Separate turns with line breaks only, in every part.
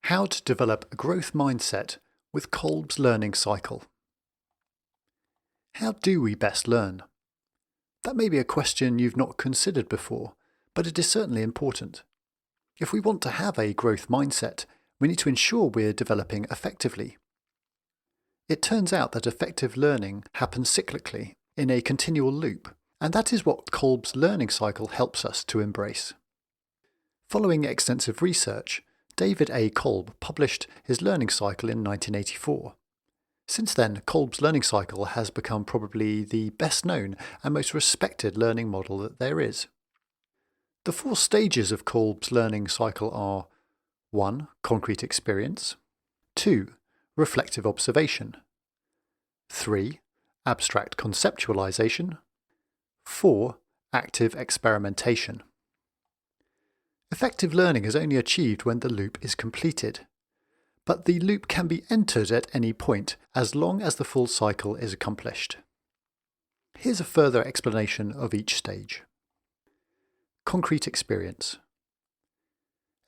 How to develop a growth mindset with Kolb's learning cycle. How do we best learn? That may be a question you've not considered before, but it is certainly important. If we want to have a growth mindset, we need to ensure we're developing effectively. It turns out that effective learning happens cyclically, in a continual loop, and that is what Kolb's learning cycle helps us to embrace. Following extensive research, David A. Kolb published his learning cycle in 1984. Since then, Kolb's learning cycle has become probably the best known and most respected learning model that there is. The 4 stages of Kolb's learning cycle are 1. Concrete experience, 2. Reflective observation, 3. Abstract conceptualization, 4. Active experimentation. Effective learning is only achieved when the loop is completed. But the loop can be entered at any point as long as the full cycle is accomplished. Here's a further explanation of each stage. Concrete experience.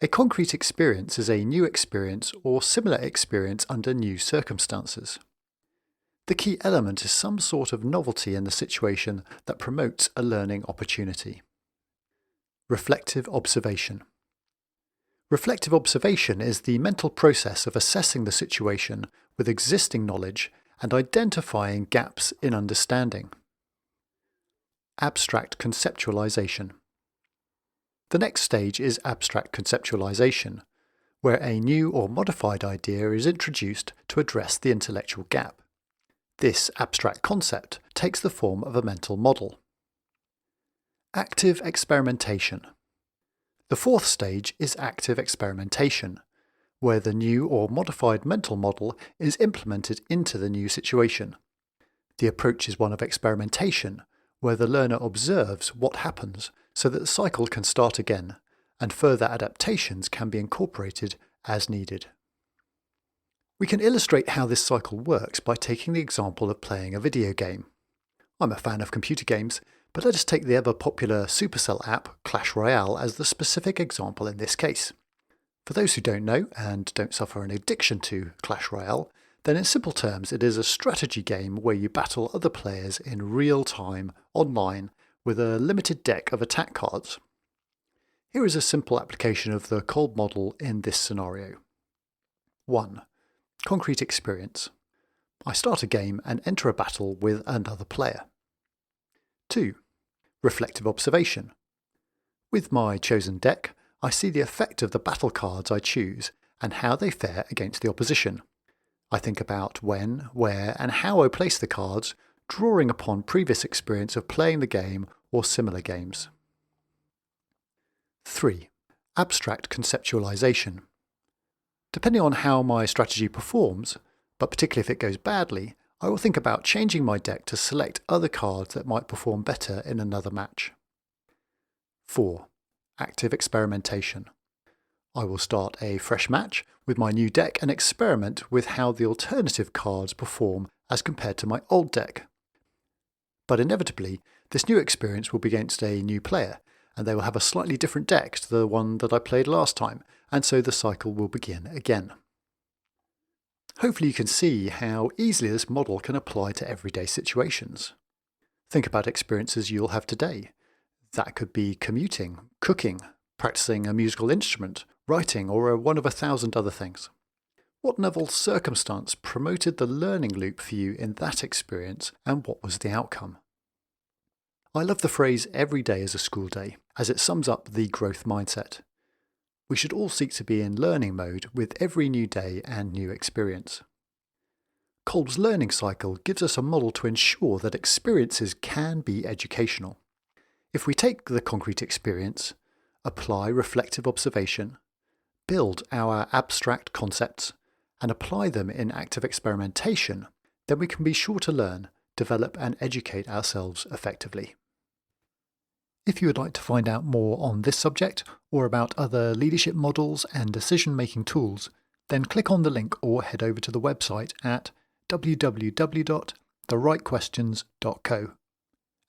A concrete experience is a new experience or similar experience under new circumstances. The key element is some sort of novelty in the situation that promotes a learning opportunity. Reflective observation. Reflective observation is the mental process of assessing the situation with existing knowledge and identifying gaps in understanding. Abstract conceptualization. The next stage is abstract conceptualization, where a new or modified idea is introduced to address the intellectual gap. This abstract concept takes the form of a mental model. Active experimentation. The 4th stage is active experimentation, where the new or modified mental model is implemented into the new situation. The approach is one of experimentation, where the learner observes what happens so that the cycle can start again, and further adaptations can be incorporated as needed. We can illustrate how this cycle works by taking the example of playing a video game. I'm a fan of computer games, but let us take the ever-popular Supercell app, Clash Royale, as the specific example in this case. For those who don't know and don't suffer an addiction to Clash Royale, then in simple terms it is a strategy game where you battle other players in real time, online, with a limited deck of attack cards. Here is a simple application of the Kolb model in this scenario. 1. Concrete experience. I start a game and enter a battle with another player. 2. Reflective observation. With my chosen deck, I see the effect of the battle cards I choose and how they fare against the opposition. I think about when, where, and how I place the cards, drawing upon previous experience of playing the game or similar games. 3. Abstract conceptualization. Depending on how my strategy performs, but particularly if it goes badly, I will think about changing my deck to select other cards that might perform better in another match. 4. Active experimentation. I will start a fresh match with my new deck and experiment with how the alternative cards perform as compared to my old deck. But inevitably, this new experience will be against a new player, and they will have a slightly different deck to the one that I played last time, and so the cycle will begin again. Hopefully you can see how easily this model can apply to everyday situations. Think about experiences you'll have today. That could be commuting, cooking, practicing a musical instrument, writing, or one of 1,000 other things. What novel circumstance promoted the learning loop for you in that experience, and what was the outcome? I love the phrase "every day is a school day," as it sums up the growth mindset. We should all seek to be in learning mode with every new day and new experience. Kolb's learning cycle gives us a model to ensure that experiences can be educational. If we take the concrete experience, apply reflective observation, build our abstract concepts, and apply them in active experimentation, then we can be sure to learn, develop, and educate ourselves effectively. If you would like to find out more on this subject or about other leadership models and decision-making tools, then click on the link or head over to the website at www.therightquestions.co.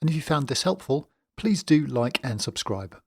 And if you found this helpful, please do like and subscribe.